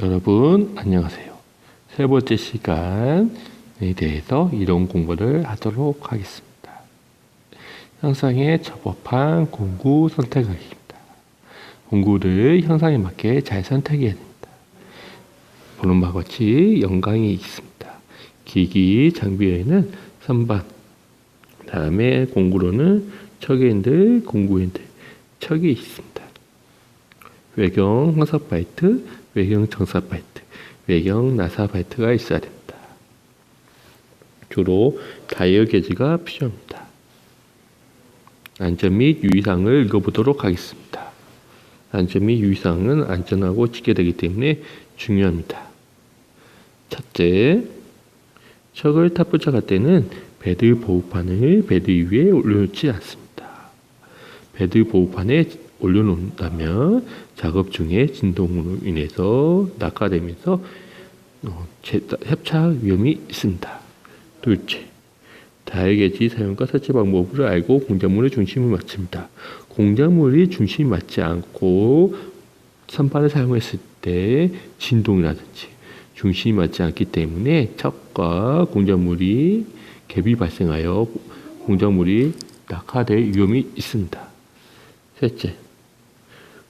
여러분 안녕하세요. 세 번째 시간에 대해서 이론 공부를 하도록 하겠습니다. 형상에 적합한 공구 선택하기입니다. 공구를 형상에 맞게 잘 선택해야 됩니다. 보는 바와 같이 영광이 있습니다. 기기 장비에는 선반, 다음에 공구로는 척핸들, 공구핸들, 척이 있습니다. 외경 황석 바이트, 외경 정사 바이트, 외경 나사 바이트가 있어야 됩니다. 주로 다이어 게지가 필요합니다. 안전 및 유의사항을 읽어보도록 하겠습니다. 안전 및 유의사항은 안전하고 지켜야 되기 때문에 중요합니다. 첫째, 척을 탑부착할 때는 베드 보호판을 베드 위에 올려놓지 않습니다. 베드 보호판에 올려놓는다면 작업 중에 진동으로 인해서 낙하되면서 협착 위험이 있습니다. 둘째, 다이어게지 사용과 설치 방법을 알고 공작물의 중심을 맞춥니다. 공작물이 중심이 맞지 않고 선반을 사용했을 때 진동이라든지 중심이 맞지 않기 때문에 척과 공작물이 갭이 발생하여 공작물이 낙하될 위험이 있습니다. 셋째,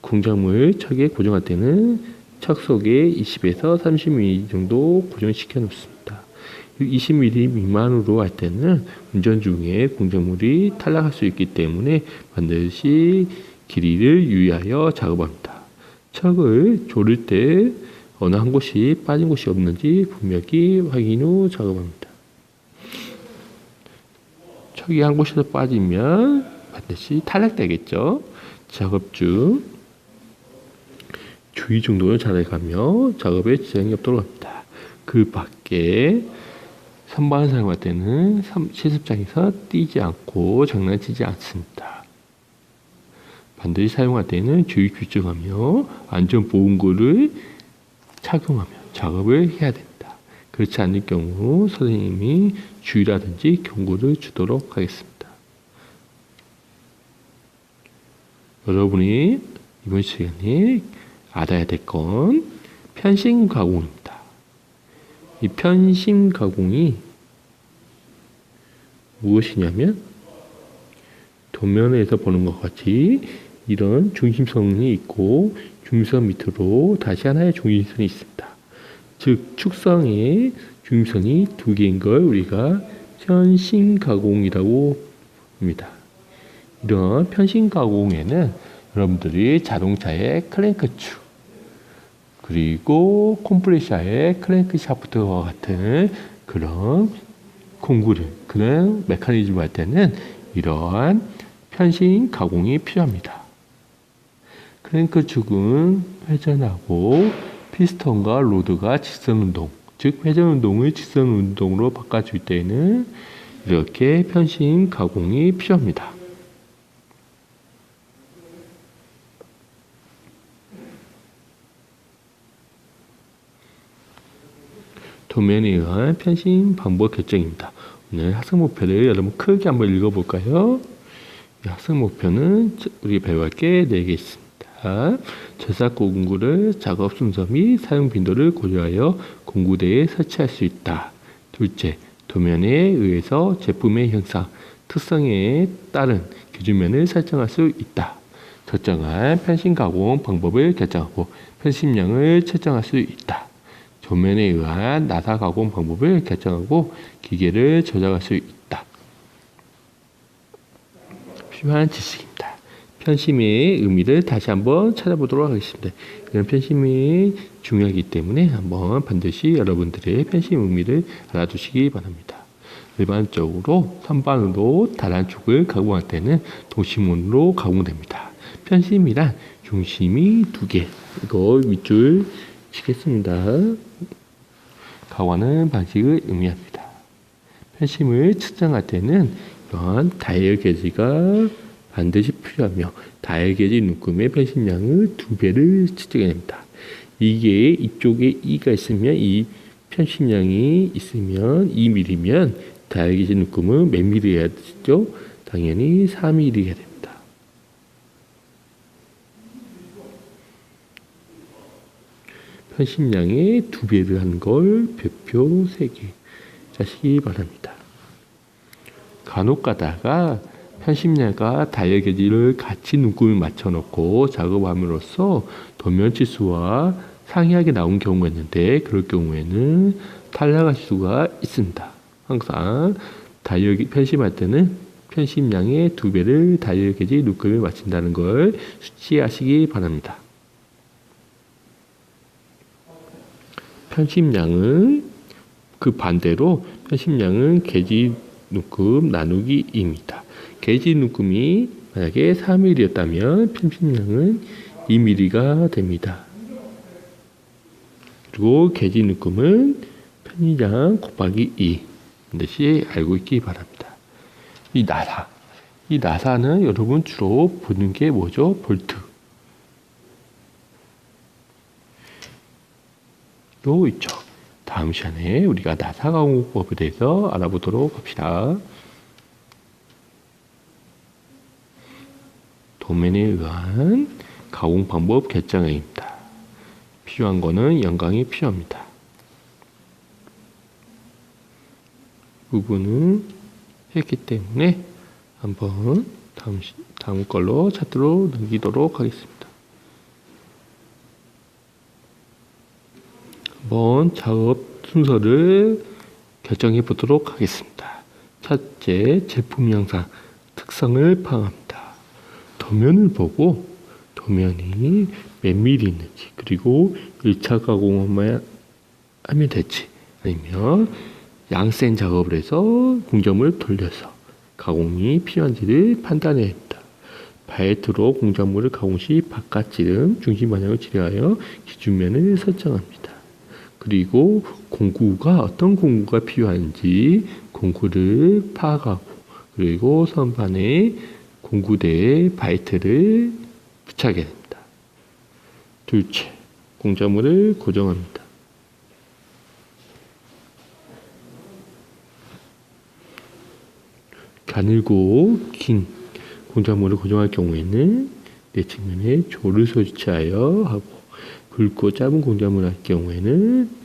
공작물 척에 고정할 때는 척 속에 20에서 30mm 정도 고정시켜 놓습니다. 20mm 미만으로 할 때는 운전 중에 공작물이 탈락할 수 있기 때문에 반드시 길이를 유의하여 작업합니다. 척을 조를 때 어느 한 곳이 빠진 곳이 없는지 분명히 확인 후 작업합니다. 척이 한 곳에서 빠지면 반드시 탈락되겠죠. 작업 중 주의 정도를 잘해가며 작업에 지장이 없도록 합니다. 그 밖에 선반을 사용할 때는 시습장에서 뛰지 않고 장난치지 않습니다. 반드시 사용할 때는 주의 규정하며 안전보험구를 착용하며 작업을 해야 됩니다. 그렇지 않을 경우 선생님이 주의라든지 경고를 주도록 하겠습니다. 여러분이 이번 시간에 알아야 될 건 편심 가공입니다. 이 편심 가공이 무엇이냐면 도면에서 보는 것 같이 이런 중심선이 있고 중심선 밑으로 다시 하나의 중심선이 있습니다. 즉 축성의 중심선이 두 개인 걸 우리가 편심 가공이라고 합니다. 이런 편심 가공에는 여러분들이 자동차의 클랭크축 그리고 컴프레셔의 클랭크 샤프트와 같은 그런 공구를 그런 메커니즘을 할 때는 이러한 편심 가공이 필요합니다. 클랭크축은 회전하고 피스톤과 로드가 직선운동 즉 회전운동을 직선운동으로 바꿔줄 때는 이렇게 편심 가공이 필요합니다. 도면에 의한 편심 방법 결정입니다. 오늘 학습 목표를 여러분 크게 한번 읽어볼까요? 학습 목표는 우리 배워할 게 4개 있습니다. 저작 공구를 작업 순서 및 사용 빈도를 고려하여 공구대에 설치할 수 있다. 둘째, 도면에 의해서 제품의 형상, 특성에 따른 기준면을 설정할 수 있다. 적정한 편심 가공 방법을 결정하고 편심량을 측정할 수 있다. 도면에 의한 나사 가공 방법을 결정하고 기계를 조작할 수 있다. 필요한 지식입니다. 편심의 의미를 다시 한번 찾아보도록 하겠습니다. 이런 편심이 중요하기 때문에 한번 반드시 여러분들의 편심 의미를 알아두시기 바랍니다. 일반적으로 선반으로 다란축을 가공할 때는 도심원으로 가공됩니다. 편심이란 중심이 2개, 이거 밑줄 치겠습니다. 가공하는 방식을 의미합니다. 편심을 측정할 때는 이러한 다이어 게지가 반드시 필요하며 다이어 게지 눈금의 편심량을 2배를 측정해야 됩니다. 이게 이쪽에 2가 있으면 이 편심량이 있으면 2mm면 다이어 게지 눈금은 몇 mm 해야 되죠? 당연히 4mm 해야 됩니다. 편심량의 2배를 한 걸 별표 3개 짜시기 바랍니다. 간혹 가다가 편심량과 다이어게지를 같이 눈금을 맞춰놓고 작업함으로써 도면 치수와 상이하게 나온 경우가 있는데, 그럴 경우에는 탈락할 수가 있습니다. 항상 편심할 때는 편심량의 2배를 다이어게지 눈금을 맞춘다는 걸 수치하시기 바랍니다. 편심량은 그 반대로 편심량은 게지 눈금 나누기 2입니다. 게지 눈금이 만약에 3mm였다면 편심량은 2mm가 됩니다. 그리고 게지 눈금은 편심량 곱하기 2 반드시 알고 있기 바랍니다. 이 나사는 여러분 주로 보는 게 뭐죠? 볼트. 또 있죠. 다음 시간에 우리가 나사 가공법에 대해서 알아보도록 합시다. 도면에 의한 가공 방법 결정입니다. 필요한 거는 영광이 필요합니다. 부분은 했기 때문에 한번 다음 걸로 차트로 넘기도록 하겠습니다. 한번 작업 순서를 결정해 보도록 하겠습니다. 첫째, 제품 형상 특성을 파악합니다. 도면을 보고 도면이 몇 미리 있는지, 그리고 1차 가공만 하면 될지, 아니면 양센 작업을 해서 공정물을 돌려서 가공이 필요한지를 판단해야 합니다. 바이트로 공작물을 가공 시 바깥 지름, 중심 방향을 지려하여 기준면을 설정합니다. 그리고 어떤 공구가 필요한지 공구를 파악하고, 그리고 선반에 공구대에 바이트를 부착해야 됩니다. 둘째, 공작물을 고정합니다. 가늘고 긴 공작물을 고정할 경우에는 내측면에 조를 설치하여 하고, 굵고 짧은 공작물을 할 경우에는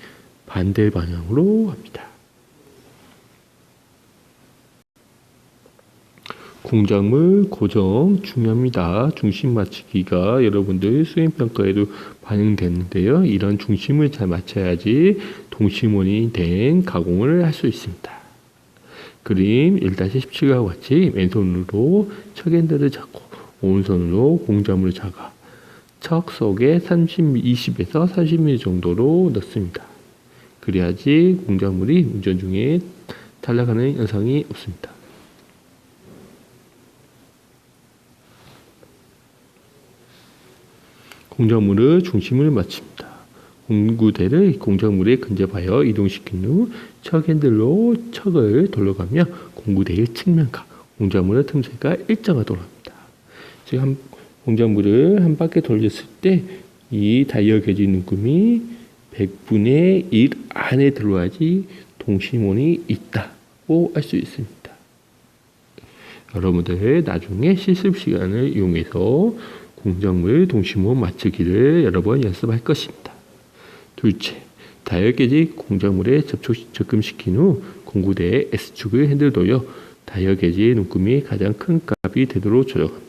반대 방향으로 합니다. 공작물 고정 중요합니다. 중심 맞추기가 여러분들 수행평가에도 반영됐는데요. 이런 중심을 잘 맞춰야지 동심원이 된 가공을 할 수 있습니다. 그림 1-17과 같이 왼손으로 척핸들을 잡고 오른손으로 공작물을 잡아 척 속에 20에서 30mm 정도로 넣습니다. 그래야지 공작물이 운전 중에 탈락하는 현상이 없습니다. 공작물의 중심을 맞춥니다. 공구대를 공작물에 근접하여 이동시킨 후 척 핸들로 척을 돌려가며 공구대의 측면과 공작물의 틈새가 일정하도록 합니다. 즉, 공작물을 한 바퀴 돌렸을 때 이 다이어 게지 눈금이 100분의 1 안에 들어와야지 동심원이 있다고 할 수 있습니다. 여러분들 나중에 실습 시간을 이용해서 공작물 동심원 맞추기를 여러 번 연습할 것입니다. 둘째, 다이어 게지 공작물에 접근시킨 후 공구대에 S축의 핸들 돌려 다이어 게지의 눈금이 가장 큰 값이 되도록 조정합니다.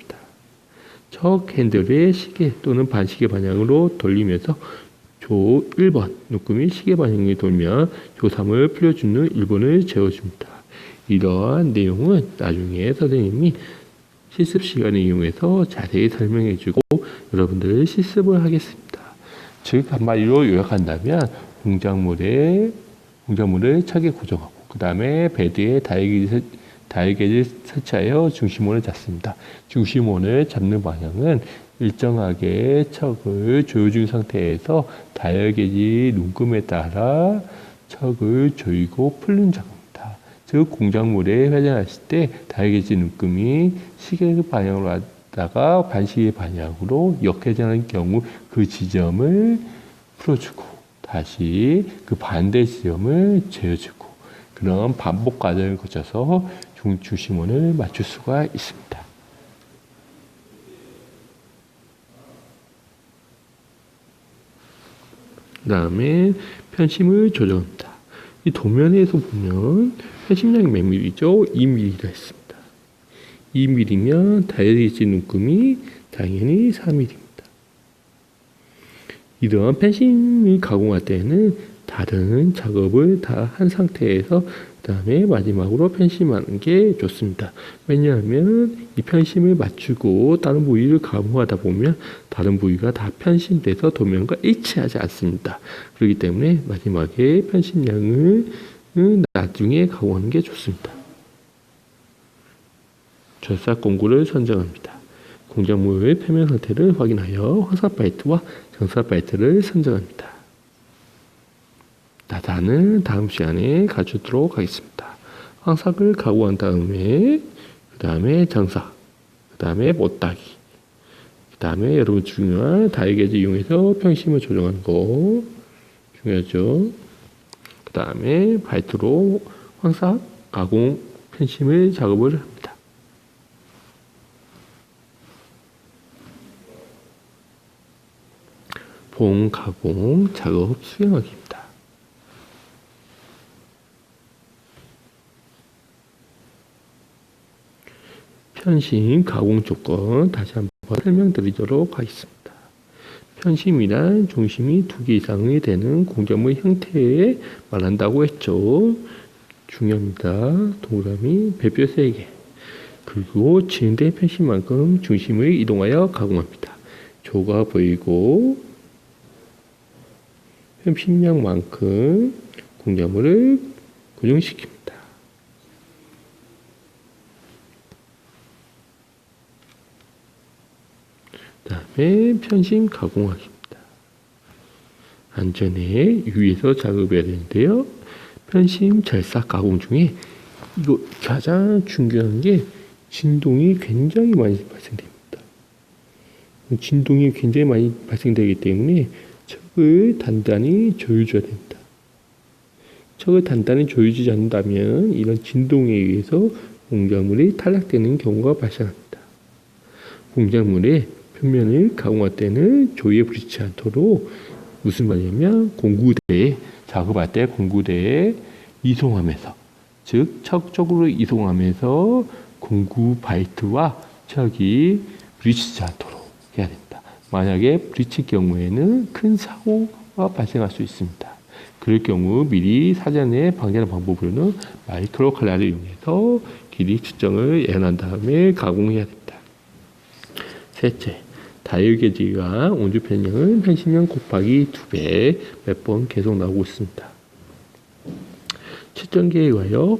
척 핸들의 시계 또는 반시계 방향으로 돌리면서 조 1번 눈금이 시계 방향에 돌면 조 3을 풀려준 후 1번을 재워줍니다. 이러한 내용은 나중에 선생님이 실습 시간을 이용해서 자세히 설명해주고 여러분들 실습을 하겠습니다. 즉, 한마디로 요약한다면 공작물을 척에 고정하고, 그 다음에 베드에 다이어게지를 설치하여 중심원을 잡습니다. 중심원을 잡는 방향은 일정하게 척을 조여준 상태에서 다이어게지 눈금에 따라 척을 조이고 풀는 작업입니다. 즉, 공작물에 회전하실 때 다이어게지 눈금이 시계 방향으로 하다가 반시계 방향으로 역회전하는 경우 그 지점을 풀어주고 다시 그 반대 지점을 재어주고, 그런 반복 과정을 거쳐서 중심원을 맞출 수가 있습니다. 그 다음에 편심을 조정합니다. 이 도면에서 보면 편심량이 몇 mm이죠? 2mm가 있습니다. 2mm면 다이어리지 눈금이 당연히 4mm입니다. 이러한 편심을 가공할 때는 다른 작업을 다 한 상태에서 그 다음에 마지막으로 편심하는 게 좋습니다. 왜냐하면 이 편심을 맞추고 다른 부위를 가공하다 보면 다른 부위가 다 편심돼서 도면과 일치하지 않습니다. 그렇기 때문에 마지막에 편심량을 나중에 가공하는 게 좋습니다. 절삭 공구를 선정합니다. 공작물 표면 상태를 확인하여 황삭 바이트와 정삭 바이트를 선정합니다. 다는 다음 시간에 가르치도록 하겠습니다. 황삭을 가공한 다음에 그 다음에 정삭, 그 다음에 못따기, 그 다음에 여러분 중요한 다이게이지 이용해서 편심을 조정하는 거 중요하죠. 그 다음에 바이트로 황삭 가공 편심을 작업을 합니다. 봉 가공 작업 수행하기입니다. 편심 가공 조건 다시 한번 설명드리도록 하겠습니다. 편심이란 중심이 2개 이상이 되는 공작물 형태에 말한다고 했죠. 중요합니다. 동그라미 배뼈 3개. 그리고 진행된 편심만큼 중심을 이동하여 가공합니다. 조가 보이고 편심량만큼 공작물을 고정시킵니다. 그 다음에 편심 가공하기입니다. 안전에 유의해서 작업해야 되는데요. 편심 절삭 가공 중에 이거 가장 중요한 게 진동이 굉장히 많이 발생됩니다. 진동이 굉장히 많이 발생되기 때문에 척을 단단히 조여줘야 됩니다. 척을 단단히 조여주지 않는다면 이런 진동에 의해서 공작물이 탈락되는 경우가 발생합니다. 공작물의 표면을 가공할 때는 조이에 부딪히지 않도록 무슨 말이냐면 공구대에 작업할 때 공구대에 이송하면서 즉 척 쪽으로 이송하면서 공구 바이트와 척이 부딪히지 않도록 해야 됩니다. 만약에 부딪힐 경우에는 큰 사고가 발생할 수 있습니다. 그럴 경우 미리 사전에 방지하는 방법으로는 마이크로 칼날을 이용해서 길이 측정을 예언한 다음에 가공해야 됩니다. 셋째, 다이어게이지가 온주 편량은 편심량 곱하기 2배 몇 번 계속 나오고 있습니다. 측정기에 의하여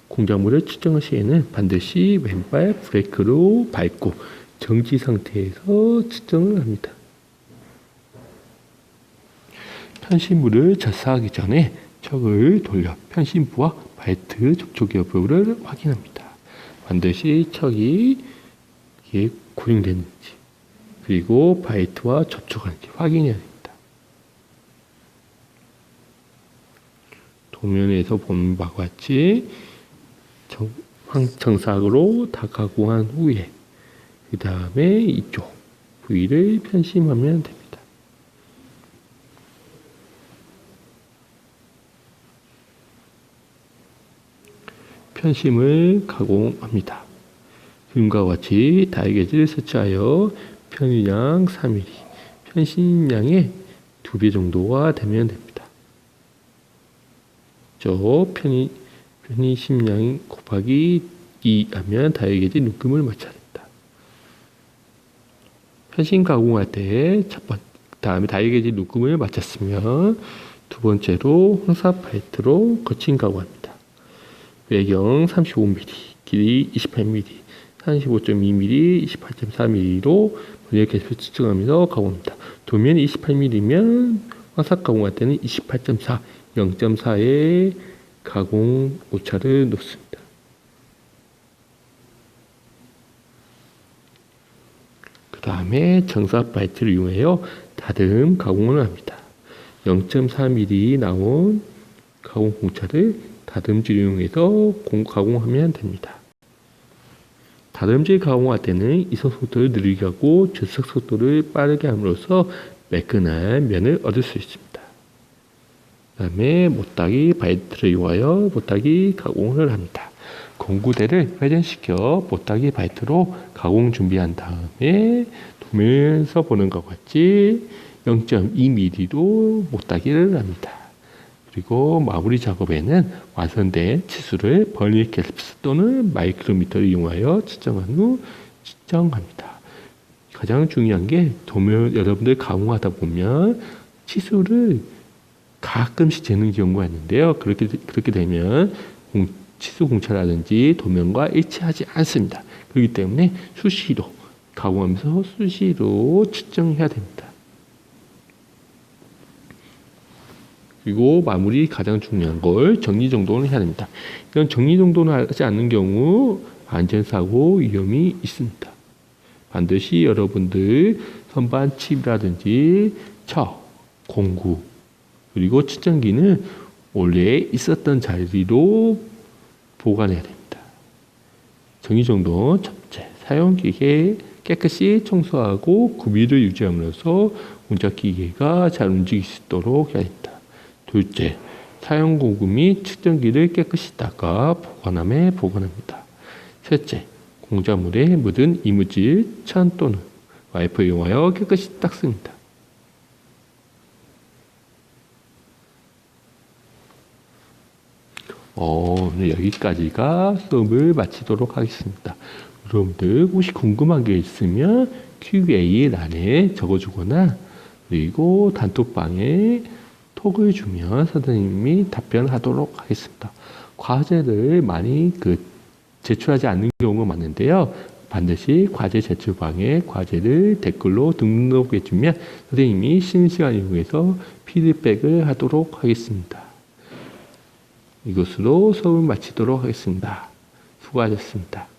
공작물을 측정할 시에는 반드시 왼발 브레이크로 밟고 정지 상태에서 측정을 합니다. 편심부를 절삭하기 전에 척을 돌려 편심부와 바이트 접촉 여부를 확인합니다. 반드시 척이 고정됐는지 그리고 바이트와 접촉하는지 확인해야 됩니다. 도면에서 보는 바와 같이 정삭으로 다 가공한 후에 그 다음에 이쪽 부위를 편심하면 됩니다. 편심을 가공합니다. 지금과 같이 다이게이지를 설치하여 편의량 3mm, 편심량의 2배 정도가 되면 됩니다. 편의심량 곱하기 2 하면 다이게이지 눈금을 맞춰야 됩니다. 편심 가공할 때 첫 번째, 다음에 다이게이지 눈금을 맞췄으면 두 번째로 황삭 바이트로 거친 가공합니다. 외경 35mm, 길이 28mm, 35.2mm, 28.4mm로 번역 계속 측정하면서 가공합니다. 도면이 28mm면 황삭 가공할 때는 28.4, 0.4의 가공 오차를 놓습니다. 그 다음에 정삭 바이트를 이용하여 다듬 가공을 합니다. 0.4mm 나온 가공 공차를 다듬질을 이용해서 가공하면 됩니다. 다듬질 가공할 때는 이속 속도를 느리게 하고 절삭 속도를 빠르게 함으로써 매끈한 면을 얻을 수 있습니다. 그다음에 못따기 바이트를 이용하여 못따기 가공을 합니다. 공구대를 회전시켜 못따기 바이트로 가공 준비한 다음에 도면에서 보는 것 같이 0.2mm로 못따기를 합니다. 그리고 마무리 작업에는 완성된 치수를 버닐 캡스 또는 마이크로미터를 이용하여 측정한 후 측정합니다. 가장 중요한 게 도면 여러분들 가공하다 보면 치수를 가끔씩 재는 경우가 있는데요. 그렇게 되면 치수 공차라든지 도면과 일치하지 않습니다. 그렇기 때문에 수시로 가공하면서 수시로 측정해야 됩니다. 그리고 마무리 가장 중요한 걸 정리정돈을 해야 됩니다. 이런 정리정돈을 하지 않는 경우 안전사고 위험이 있습니다. 반드시 여러분들 선반 칩이라든지 척, 공구, 그리고 측정기는 원래 있었던 자리로 보관해야 됩니다. 정리정돈 첫째, 사용기계 깨끗이 청소하고 구비를 유지함으로써 운전기계가 잘 움직일 수 있도록 해야 됩니다. 둘째, 사용 공구 및 측정기를 깨끗이 닦아 보관함에 보관합니다. 셋째, 공작물에 묻은 이물질, 천 또는 와이퍼 이용하여 깨끗이 닦습니다. 오늘 여기까지가 수업을 마치도록 하겠습니다. 여러분들 혹시 궁금한 게 있으면 Q&A란에 적어주거나 그리고 단톡방에 톡을 주면 선생님이 답변하도록 하겠습니다. 과제를 많이 제출하지 않는 경우가 많은데요. 반드시 과제 제출방에 과제를 댓글로 등록해 주면 선생님이 쉬는 시간 이용해서 피드백을 하도록 하겠습니다. 이것으로 수업을 마치도록 하겠습니다. 수고하셨습니다.